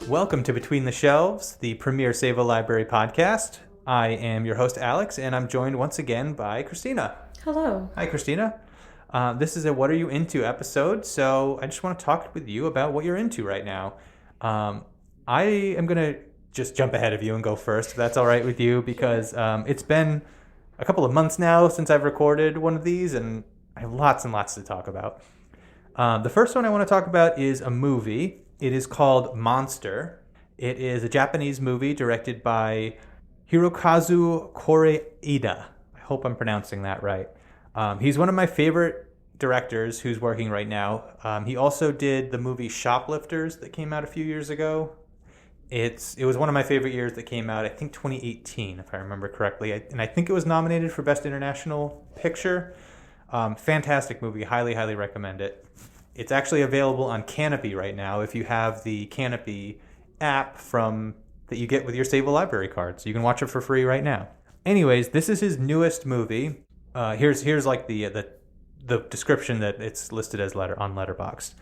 Welcome to Between the Shelves, the premier Save a Library podcast. I am your host, Alex, and I'm joined once again by Kristina. Hello. Hi, Kristina. This is a What Are You Into episode, so I just want to talk with you about what you're into right now. I am going to just jump ahead of you and go first, if that's all right with you, because it's been a couple of months now since I've recorded one of these, and I have lots and lots to talk about. The first one I want to talk about is a movie. It is called Monster. It is a Japanese movie directed by Hirokazu Koreeda. I hope I'm pronouncing that right. He's one of my favorite directors who's working right now. He also did the movie Shoplifters that came out a few years ago. It was one of my favorite years that came out, I think 2018, if I remember correctly. And I think it was nominated for Best International Picture. Fantastic movie. Highly, highly recommend it. It's actually available on Canopy right now if you have the Canopy app that you get with your Save a Library card. So you can watch it for free right now. Anyways, this is his newest movie. Here's like the description that it's listed as on Letterboxd.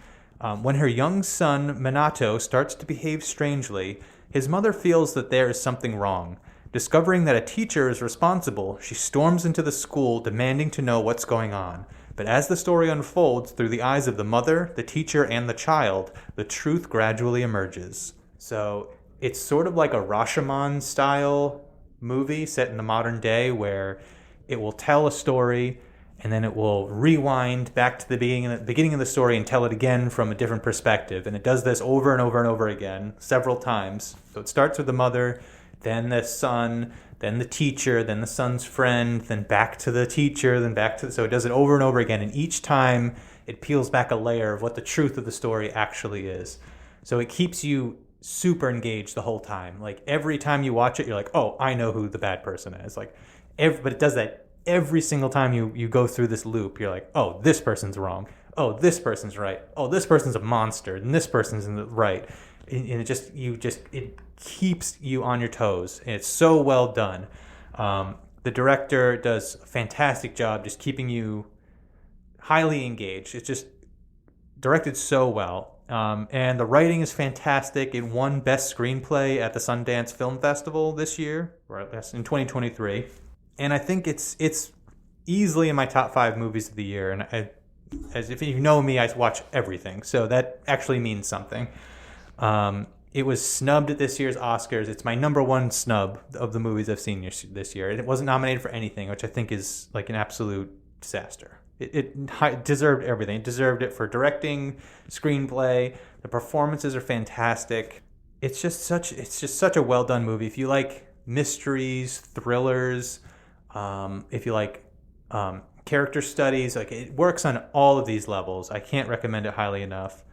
When her young son, Minato, starts to behave strangely, his mother feels that there is something wrong. Discovering that a teacher is responsible, she storms into the school demanding to know what's going on. But as the story unfolds through the eyes of the mother, the teacher, and the child, the truth gradually emerges. So it's sort of like a Rashomon-style movie set in the modern day where it will tell a story and then it will rewind back to the beginning of the story and tell it again from a different perspective. And it does this over and over and over again, several times. So it starts with the mother, then the son, then the teacher, then the son's friend, then back to the teacher, so it does it over and over again. And each time it peels back a layer of what the truth of the story actually is. So it keeps you super engaged the whole time. Like every time you watch it, you're like, oh, I know who the bad person is. But it does that every single time you go through this loop. You're like, oh, this person's wrong. Oh, this person's right. Oh, this person's a monster. And this person's in the right. And it keeps you on your toes. And it's so well done. The director does a fantastic job just keeping you highly engaged. It's just directed so well. And the writing is fantastic. It won Best Screenplay at the Sundance Film Festival this year, or in 2023. And I think it's easily in my top 5 movies of the year. And as if you know me, I watch everything. So that actually means something. It was snubbed at this year's Oscars. It's my number one snub of the movies I've seen this year. It wasn't nominated for anything, which I think is like an absolute disaster. It deserved everything. It deserved it for directing, screenplay. The performances are fantastic. It's just such a well done movie. If you like mysteries, thrillers, if you like character studies, like it works on all of these levels. I can't recommend it highly enough.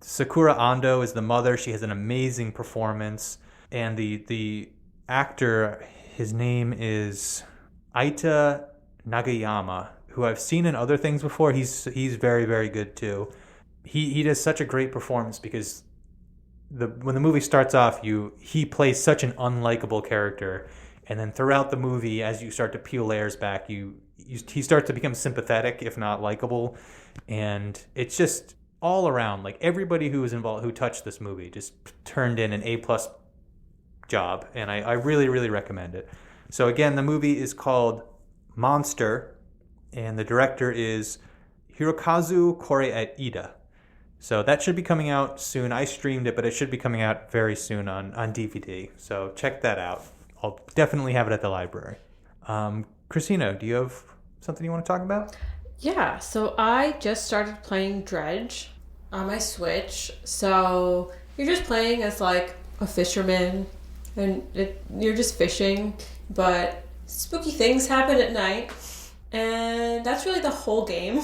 Sakura Ando is the mother. She has an amazing performance. And the actor, his name is Aita Nagayama, who I've seen in other things before. He's very, very good too. He does such a great performance because when the movie starts off, he plays such an unlikable character. And then throughout the movie, as you start to peel layers back, he starts to become sympathetic, if not likable. And it's just all around, like everybody who was involved, who touched this movie, just turned in an A+ job, and I really, really recommend it. So again, the movie is called Monster, and the director is Hirokazu Koreeda. So that should be coming out soon. I streamed it, but it should be coming out very soon on DVD. So check that out. I'll definitely have it at the library. Kristina, do you have something you want to talk about? Yeah, so I just started playing Dredge on my Switch. So you're just playing as like a fisherman and you're just fishing, but spooky things happen at night. And that's really the whole game.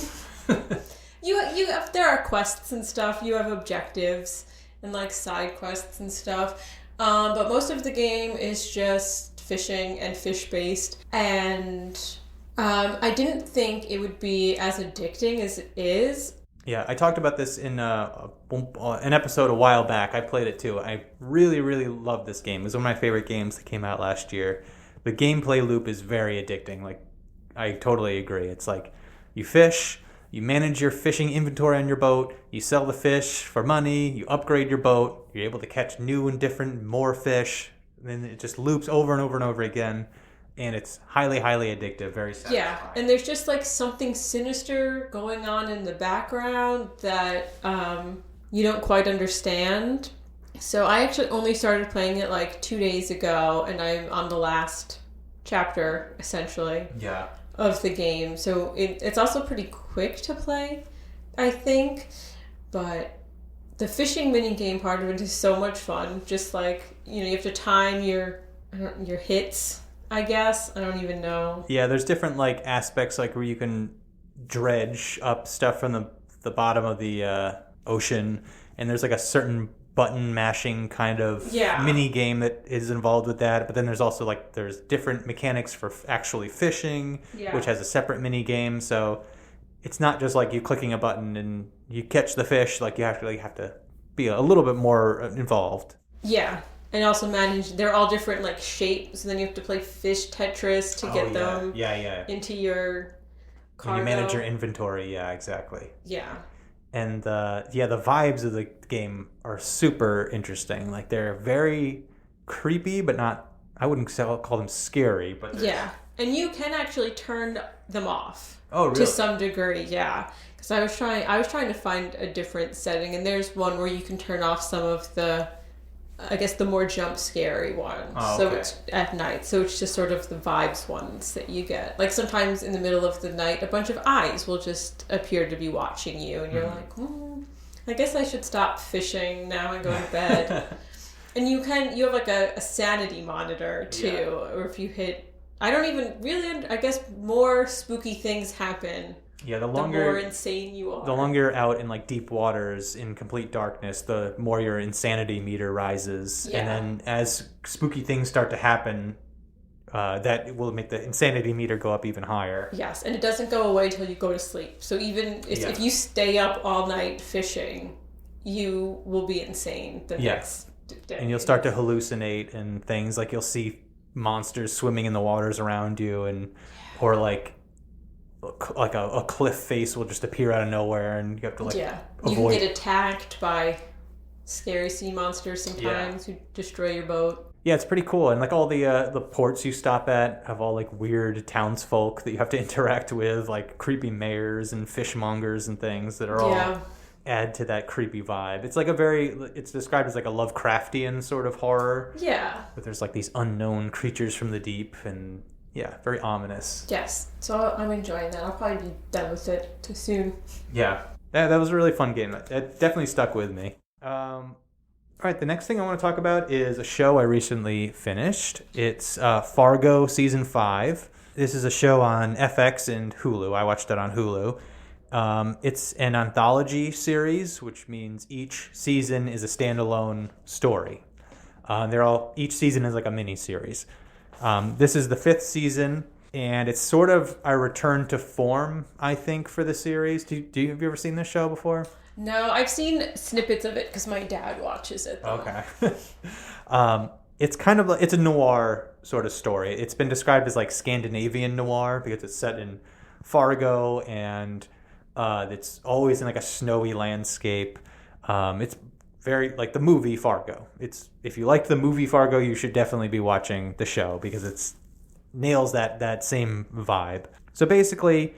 There are quests and stuff. You have objectives and like side quests and stuff. But most of the game is just fishing and fish-based. And I didn't think it would be as addicting as it is. Yeah, I talked about this in an episode a while back. I played it too. I really, really love this game. It was one of my favorite games that came out last year. The gameplay loop is very addicting. Like, I totally agree. It's like you fish, You manage your fishing inventory on your boat. You sell the fish for money. You upgrade your boat. You're able to catch new and different, more fish. And then it just loops over and over and over again. And it's highly, highly addictive, very satisfying. Yeah, and there's just like something sinister going on in the background that you don't quite understand. So I actually only started playing it like 2 days ago, and I'm on the last chapter, essentially, of the game. So it's also pretty quick to play, I think. But the fishing mini game part of it is so much fun. Just like, you have to time your hits, I guess. I don't even know. Yeah, there's different like aspects like where you can dredge up stuff from the bottom of the ocean, and there's like a certain button mashing kind of mini game that is involved with that. But then there's also like there's different mechanics for actually fishing, which has a separate mini game. So it's not just like you clicking a button and you catch the fish. Like you have to be a little bit more involved. Yeah. And also they're all different like shapes, and then you have to play fish Tetris to get them into your cargo. And you manage your inventory, exactly. Yeah. And the vibes of the game are super interesting. Like they're very creepy, but not, I wouldn't call them scary. But and you can actually turn them off. Oh, really? To some degree, yeah. Because I was trying to find a different setting, and there's one where you can turn off some of the, I guess, the more jump scary ones. So it's at night. So it's just sort of the vibes ones that you get. Like sometimes in the middle of the night, a bunch of eyes will just appear to be watching you. And you're like, I guess I should stop fishing now and go to bed. And you have like a sanity monitor too. Or if you hit, I don't even really, I guess more spooky things happen. Yeah, the more insane you are. The longer you're out in like deep waters in complete darkness, the more your insanity meter rises. Yeah. And then as spooky things start to happen, that will make the insanity meter go up even higher. Yes, and it doesn't go away till you go to sleep. So even if you stay up all night fishing, you will be insane the next day. And you'll start to hallucinate and things. Like you'll see monsters swimming in the waters around you, or like a cliff face will just appear out of nowhere, and you have to avoid. You can get attacked by scary sea monsters sometimes who destroy your boat. Yeah, it's pretty cool. And like all the ports you stop at have all like weird townsfolk that you have to interact with, like creepy mayors and fishmongers and things that are all add to that creepy vibe. It's like it's described as like a Lovecraftian sort of horror. Yeah. But there's like these unknown creatures from the deep, and very ominous. Yes. So I'm enjoying that. I'll probably be done with it too soon. Yeah. That was a really fun game. It definitely stuck with me. All right, the next thing I want to talk about is a show I recently finished. It's Fargo Season 5. This is a show on FX and Hulu. I watched it on Hulu. It's an anthology series, which means each season is a standalone story. Each season is like a mini-series. This is the 5th season, and it's sort of a return to form, I think, for the series. Have you ever seen this show before? No, I've seen snippets of it because my dad watches it, though. Okay. It's a noir sort of story. It's been described as like Scandinavian noir because it's set in Fargo, and it's always in like a snowy landscape. It's very like the movie Fargo. If you liked the movie Fargo, you should definitely be watching the show because it nails that same vibe. So basically,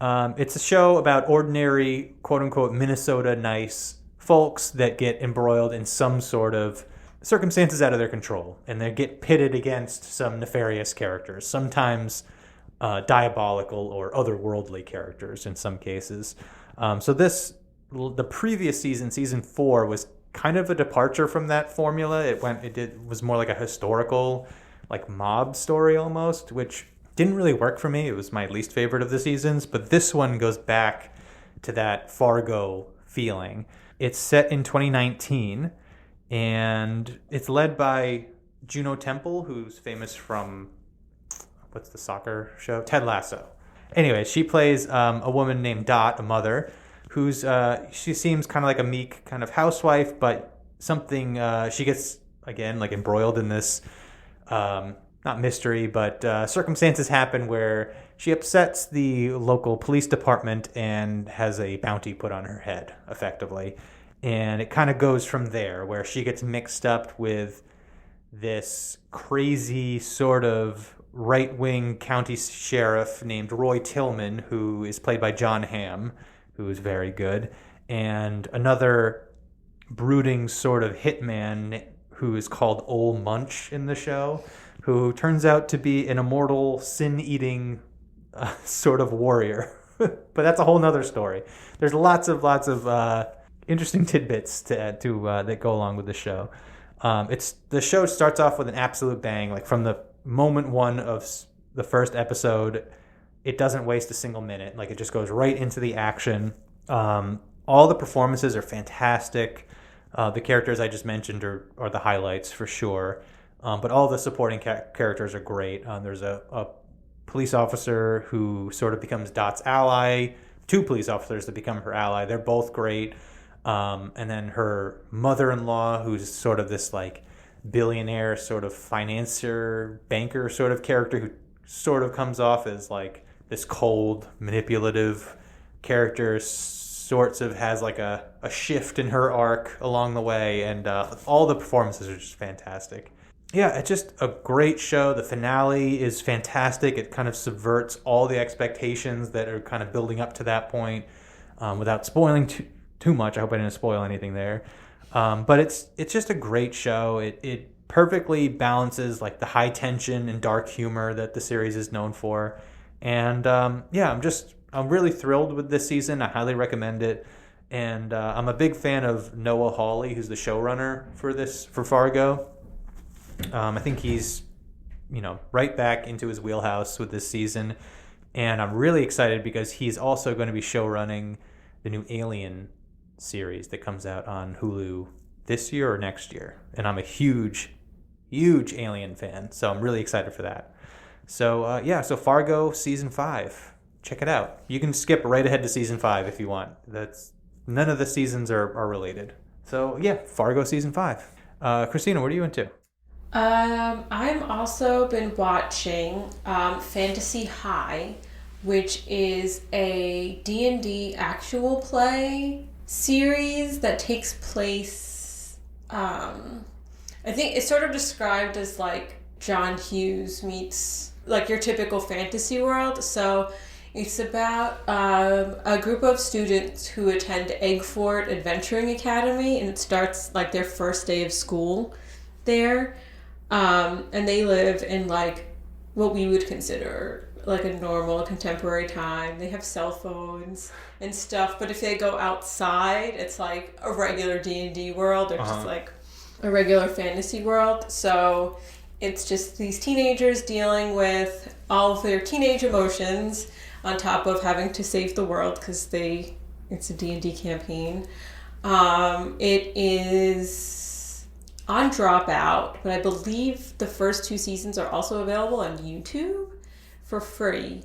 it's a show about ordinary, quote unquote, Minnesota nice folks that get embroiled in some sort of circumstances out of their control, and they get pitted against some nefarious characters, sometimes diabolical or otherworldly characters in some cases. So the previous season 4, was kind of a departure from that formula. It was more like a historical, like mob story almost, which didn't really work for me. It was my least favorite of the seasons, but this one goes back to that Fargo feeling. It's set in 2019, and it's led by Juno Temple, who's famous from, what's the soccer show? Ted Lasso. Anyway, she plays a woman named Dot, a mother, she seems kind of like a meek kind of housewife, but she gets, again, like embroiled in this, not mystery, but circumstances happen where she upsets the local police department and has a bounty put on her head, effectively. And it kind of goes from there, where she gets mixed up with this crazy sort of right-wing county sheriff named Roy Tillman, who is played by John Hamm, who is very good, and another brooding sort of hitman who is called Ol Munch in the show, who turns out to be an immortal, sin-eating sort of warrior. But that's a whole nother story. There's lots of interesting tidbits that go along with the show. The show starts off with an absolute bang. Like from the moment one of the first episode, it doesn't waste a single minute. Like it just goes right into the action. All the performances are fantastic. The characters I just mentioned are the highlights for sure. But all the supporting characters are great. There's a police officer who sort of becomes Dot's ally. Two police officers that become her ally. They're both great. And then her mother-in-law, who's sort of this like billionaire sort of financier, banker sort of character, who sort of comes off as like this cold, manipulative character, sorts of has like a shift in her arc along the way, and all the performances are just fantastic. Yeah, it's just a great show. The finale is fantastic. It kind of subverts all the expectations that are kind of building up to that point, without spoiling too much. I hope I didn't spoil anything there. But it's just a great show. It perfectly balances like the high tension and dark humor that the series is known for. And I'm really thrilled with this season. I highly recommend it. And I'm a big fan of Noah Hawley, who's the showrunner for Fargo. I think he's, right back into his wheelhouse with this season. And I'm really excited because he's also going to be showrunning the new Alien series that comes out on Hulu this year or next year. And I'm a huge Alien fan, so I'm really excited for that. So so Fargo season 5, check it out. You can skip right ahead to season 5 if you want. None of the seasons are related. So yeah, Fargo season 5. Kristina, what are you into? I'm also been watching Fantasy High, which is a D&D actual play series that takes place, I think it's sort of described as like John Hughes meets like your typical fantasy world. So it's about a group of students who attend Eggford Adventuring Academy, and it starts like their first day of school there. And they live in like what we would consider like a normal contemporary time. They have cell phones and stuff, but if they go outside, it's like a regular D&D world or just like a regular fantasy world. So it's just these teenagers dealing with all of their teenage emotions on top of having to save the world because it's a D&D campaign. It is on Dropout, but I believe the first 2 seasons are also available on YouTube for free.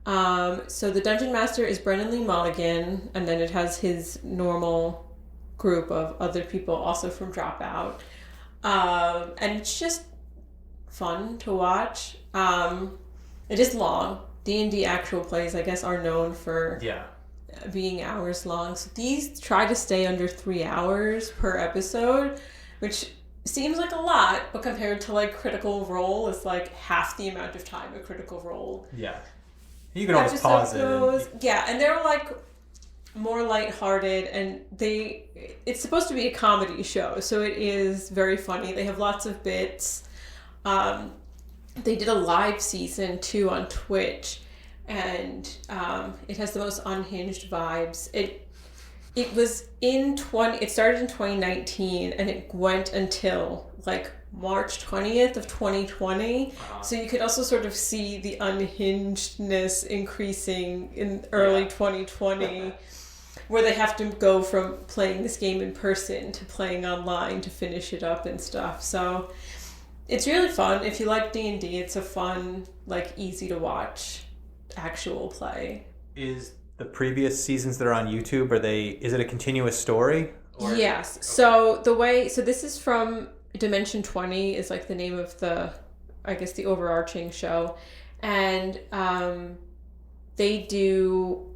So the Dungeon Master is Brennan Lee Mulligan, and then it has his normal group of other people also from Dropout. And it's just fun to watch. It is long. D&D actual plays, I guess, are known for being hours long. So these try to stay under 3 hours per episode, which seems like a lot, but compared to like Critical Role, it's like half the amount of time a Critical Role. Yeah. You can always pause it. Yeah, and they're like more lighthearted, and it's supposed to be a comedy show, so it is very funny. They have lots of bits. They did a live season too on Twitch, and it has the most unhinged vibes. It started in 2019, and it went until like March 20th of 2020. So you could also sort of see the unhingedness increasing in early 2020, where they have to go from playing this game in person to playing online to finish it up and stuff. So it's really fun. If you like D&D, it's a fun, like easy to watch actual play. Is the previous seasons that are on YouTube, is it a continuous story? Yes. Okay. So this is from Dimension 20 is like the name of the overarching show. And they do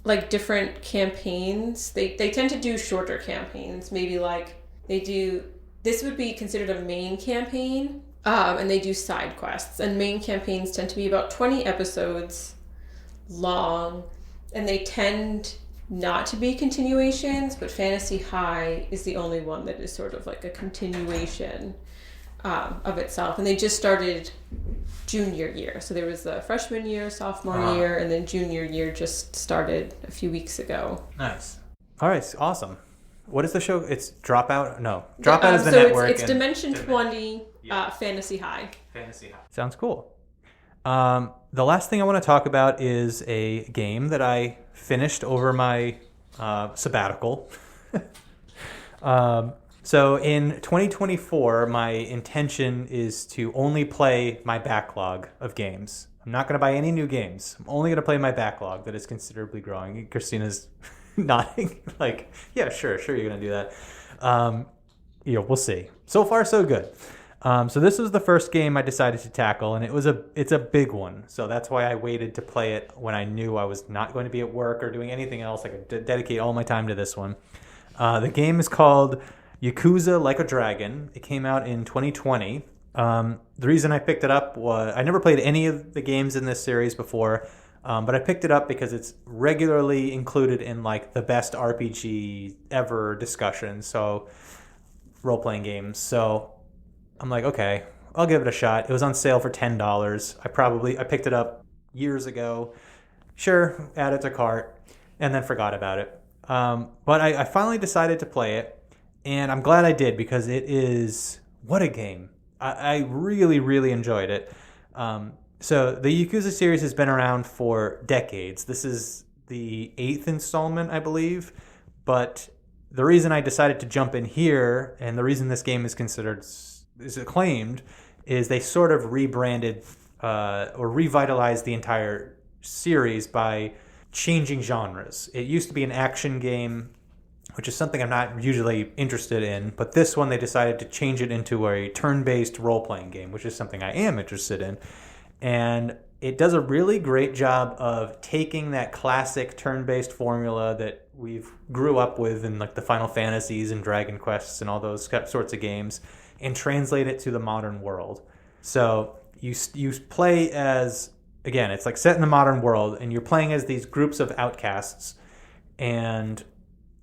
like different campaigns. They tend to do shorter campaigns. Maybe like this would be considered a main campaign. And they do side quests. And main campaigns tend to be about 20 episodes long. And they tend not to be continuations, but Fantasy High is the only one that is sort of like a continuation of itself. And they just started junior year. So there was the freshman year, sophomore year, and then junior year just started a few weeks ago. Nice. All right, awesome. What is the show? It's Dropout? No. Dropout is the network. It's Dimension 20, Fantasy High. Fantasy High. Sounds cool. The last thing I want to talk about is a game that I finished over my sabbatical. So in 2024, my intention is to only play my backlog of games. I'm not going to buy any new games. I'm only going to play my backlog that is considerably growing. Christina's nodding like, yeah, sure, you're going to do that. We'll see. So far, so good. So this was the first game I decided to tackle, and it's a big one. So that's why I waited to play it when I knew I was not going to be at work or doing anything else. I could dedicate all my time to this one. The game is called Yakuza Like a Dragon. It came out in 2020. The reason I picked it up was I never played any of the games in this series before, but I picked it up because it's regularly included in like the best RPG ever discussion. So role-playing games. So I'm like, okay, I'll give it a shot. It was on sale for $10. I picked it up years ago. Sure, add it to cart, and then forgot about it. But I finally decided to play it, and I'm glad I did because it is, what a game. I really, really enjoyed it. So the Yakuza series has been around for decades. This is the 8th installment, I believe. But the reason I decided to jump in here, and the reason this game is acclaimed, is they sort of rebranded or revitalized the entire series by changing genres. It used to be an action game, which is something I'm not usually interested in, but this one they decided to change it into a turn-based role-playing game, which is something I am interested in. And it does a really great job of taking that classic turn-based formula that we've grew up with in like the Final Fantasies and Dragon Quests and all those sorts of games and translate it to the modern world. So you play as, again, it's like set in the modern world, and you're playing as these groups of outcasts, and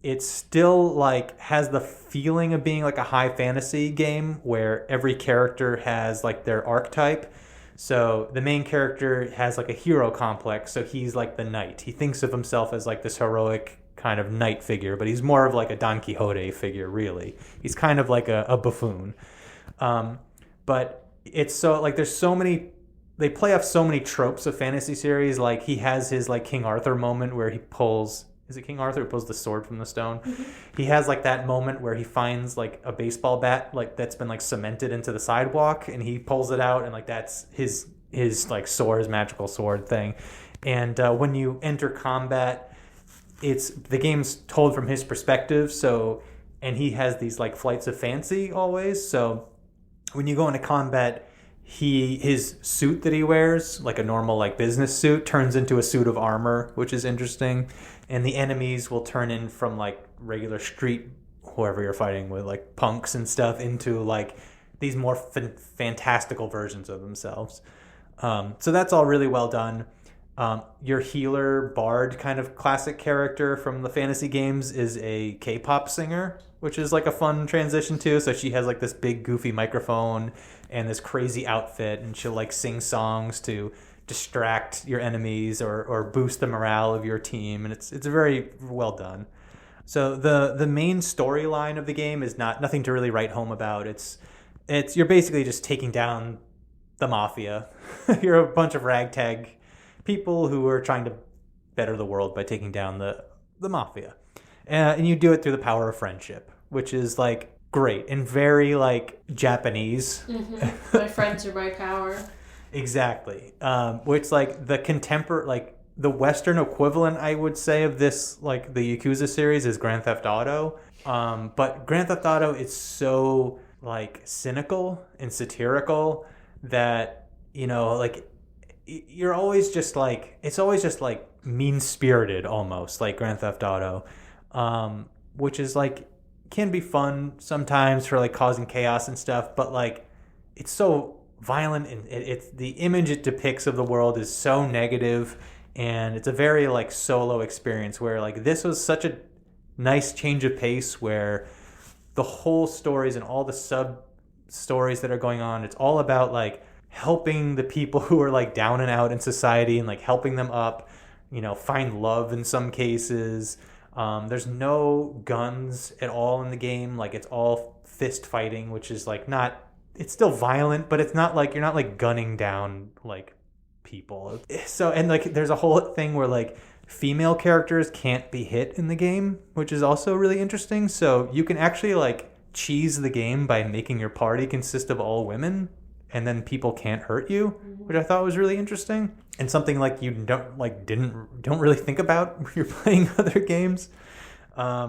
it still like has the feeling of being like a high fantasy game where every character has like their archetype. So the main character has like a hero complex, so he's like the knight. He thinks of himself as like this heroic kind of knight figure, but he's more of like a Don Quixote figure, really. He's kind of like a buffoon. But it's so like there's so many, they play off so many tropes of fantasy series. Like he has his like King Arthur moment where he pulls, is it King Arthur who pulls the sword from the stone? Mm-hmm. He has like that moment where he finds like a baseball bat like that's been like cemented into the sidewalk, and he pulls it out, and like that's his like sword, his magical sword thing. And when you enter combat, the game's told from his perspective. So, and he has these like flights of fancy always. So when you go into combat, his suit that he wears, like a normal like business suit, turns into a suit of armor, which is interesting. And the enemies will turn in from like regular street, whoever you're fighting with, like punks and stuff, into like these more fantastical versions of themselves. So that's all really well done. Your healer bard kind of classic character from the fantasy games is a K-pop singer, which is like a fun transition too. So she has like this big goofy microphone and this crazy outfit, and she'll like sing songs to distract your enemies or boost the morale of your team, and it's very well done. So the main storyline of the game is nothing to really write home about. It's you're basically just taking down the mafia. You're a bunch of ragtag people who are trying to better the world by taking down the mafia, and you do it through the power of friendship, which is like great and very like Japanese. Mm-hmm. My friends are my power. Exactly. Which like the contemporary, like the Western equivalent, I would say, of this, like the Yakuza series is Grand Theft Auto. But Grand Theft Auto is so like cynical and satirical that, like you're always just like, it's always just like mean-spirited almost, like Grand Theft Auto, which is like, can be fun sometimes for like causing chaos and stuff, but like it's so violent, and it's the image it depicts of the world is so negative, and it's a very like solo experience where like this was such a nice change of pace where the whole stories and all the sub stories that are going on, it's all about like helping the people who are like down and out in society and like helping them up, find love in some cases. There's no guns at all in the game. Like it's all fist fighting, which is like it's still violent, but it's not like, you're not like gunning down like people. So, and like there's a whole thing where like female characters can't be hit in the game, which is also really interesting. So you can actually like cheese the game by making your party consist of all women, and then people can't hurt you, which I thought was really interesting, and something like you don't really think about when you're playing other games. I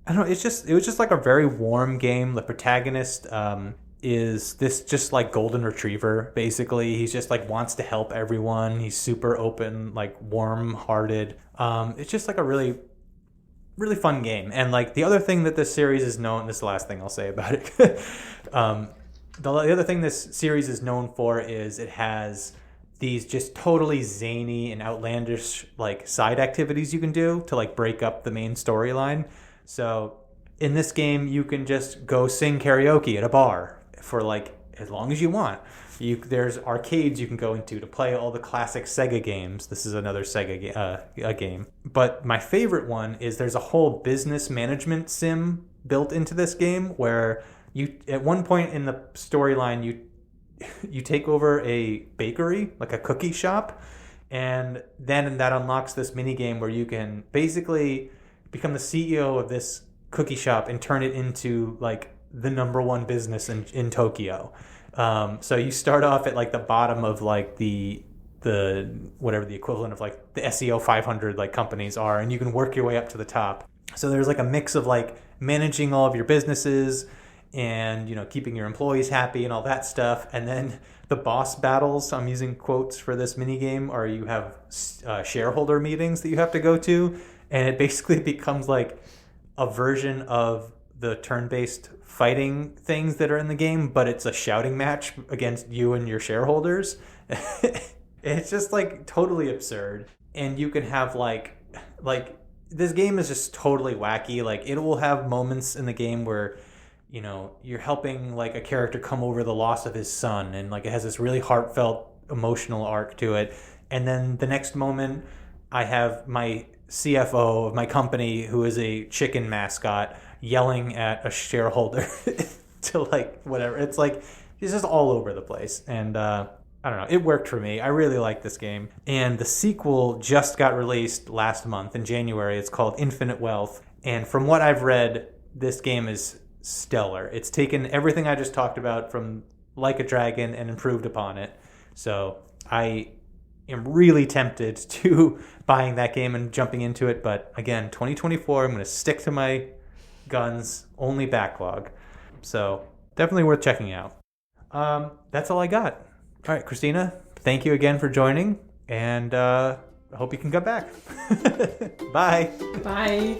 don't know. It was just like a very warm game. The protagonist is this just like golden retriever. Basically, he's just like wants to help everyone. He's super open, like warm-hearted. It's just like a really, really fun game. And like the other thing that this series is known, this is the last thing I'll say about it. The other thing this series is known for is it has these just totally zany and outlandish like side activities you can do to like break up the main storyline. So in this game, you can just go sing karaoke at a bar for like as long as you want. There's arcades you can go into to play all the classic Sega games. This is another Sega game. But my favorite one is there's a whole business management sim built into this game where you, at one point in the storyline, you take over a bakery, like a cookie shop, and then that unlocks this mini game where you can basically become the CEO of this cookie shop and turn it into like the number one business in Tokyo. So you start off at like the bottom of like the whatever the equivalent of like the SEO 500 like companies are, and you can work your way up to the top. So there's like a mix of like managing all of your businesses and keeping your employees happy and all that stuff, and then the boss battles, I'm using quotes for this mini game, or you have shareholder meetings that you have to go to, and it basically becomes like a version of the turn-based fighting things that are in the game, but it's a shouting match against you and your shareholders. It's just like totally absurd, and you can have like this game is just totally wacky. Like it will have moments in the game where you're helping like a character come over the loss of his son, and like it has this really heartfelt emotional arc to it, and then the next moment I have my CFO of my company, who is a chicken mascot, yelling at a shareholder to like whatever. It's like it's just all over the place, and I don't know, it worked for me. I really like this game, and the sequel just got released last month in January. It's called Infinite Wealth, and from what I've read, this game is stellar. It's taken everything I just talked about from Like a Dragon and improved upon it. So I am really tempted to buying that game and jumping into it. But again, 2024, I'm going to stick to my guns, only backlog. So definitely worth checking out. That's all I got. All right, Kristina, thank you again for joining, and I hope you can come back. Bye. Bye.